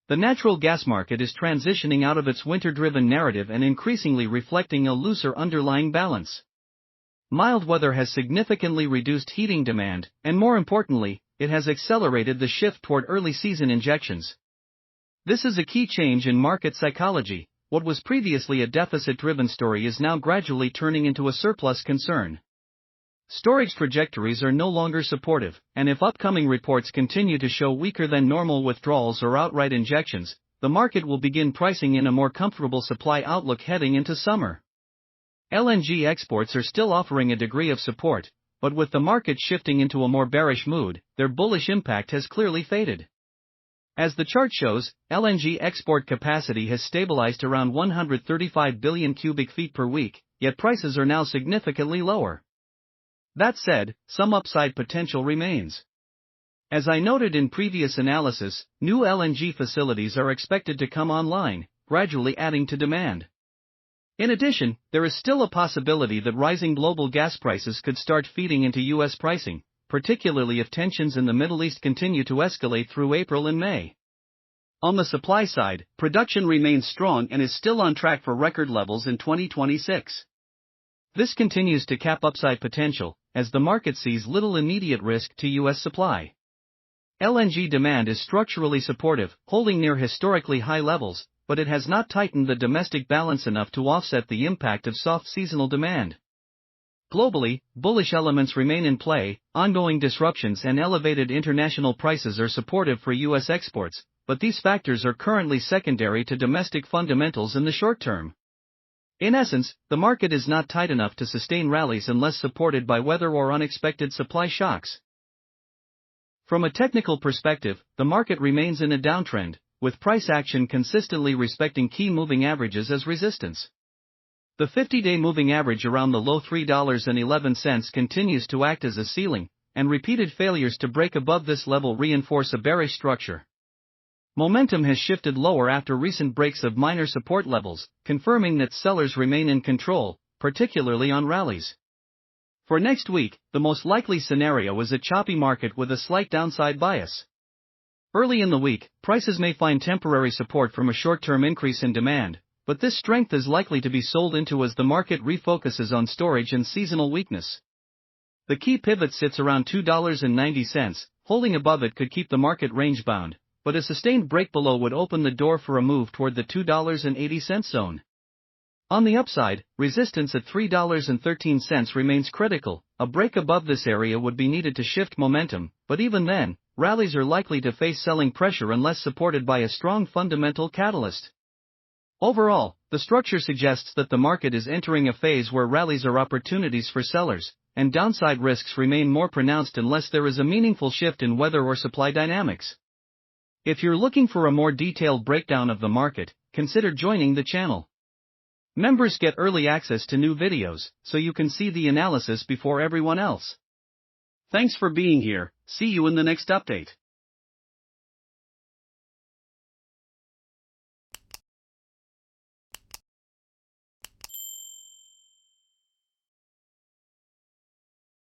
The natural gas market is transitioning out of its winter-driven narrative and increasingly reflecting a looser underlying balance. Mild weather has significantly reduced heating demand, and more importantly, it has accelerated the shift toward early-season injections. This is a key change in market psychology. What was previously a deficit-driven story is now gradually turning into a surplus concern. Storage trajectories are no longer supportive, and if upcoming reports continue to show weaker than normal withdrawals or outright injections, the market will begin pricing in a more comfortable supply outlook heading into summer. LNG exports are still offering a degree of support, but with the market shifting into a more bearish mood, their bullish impact has clearly faded. As the chart shows, LNG export capacity has stabilized around 135 billion cubic feet per week, yet prices are now significantly lower. That said, some upside potential remains. As I noted in previous analysis, new LNG facilities are expected to come online, gradually adding to demand. In addition, there is still a possibility that rising global gas prices could start feeding into U.S. pricing, particularly if tensions in the Middle East continue to escalate through April and May. On the supply side, production remains strong and is still on track for record levels in 2026. This continues to cap upside potential, as the market sees little immediate risk to U.S. supply. LNG demand is structurally supportive, holding near historically high levels, but it has not tightened the domestic balance enough to offset the impact of soft seasonal demand. Globally, bullish elements remain in play. Ongoing disruptions and elevated international prices are supportive for U.S. exports, but these factors are currently secondary to domestic fundamentals in the short term. In essence, the market is not tight enough to sustain rallies unless supported by weather or unexpected supply shocks. From a technical perspective, the market remains in a downtrend, with price action consistently respecting key moving averages as resistance. The 50-day moving average around the low $3.11 continues to act as a ceiling, and repeated failures to break above this level reinforce a bearish structure. Momentum has shifted lower after recent breaks of minor support levels, confirming that sellers remain in control, particularly on rallies. For next week, the most likely scenario is a choppy market with a slight downside bias. Early in the week, prices may find temporary support from a short-term increase in demand, but this strength is likely to be sold into as the market refocuses on storage and seasonal weakness. The key pivot sits around $2.90, holding above it could keep the market range-bound, but a sustained break below would open the door for a move toward the $2.80 zone. On the upside, resistance at $3.13 remains critical. A break above this area would be needed to shift momentum, but even then, rallies are likely to face selling pressure unless supported by a strong fundamental catalyst. Overall, the structure suggests that the market is entering a phase where rallies are opportunities for sellers, and downside risks remain more pronounced unless there is a meaningful shift in weather or supply dynamics. If you're looking for a more detailed breakdown of the market, consider joining the channel. Members get early access to new videos, so you can see the analysis before everyone else. Thanks for being here. See you in the next update.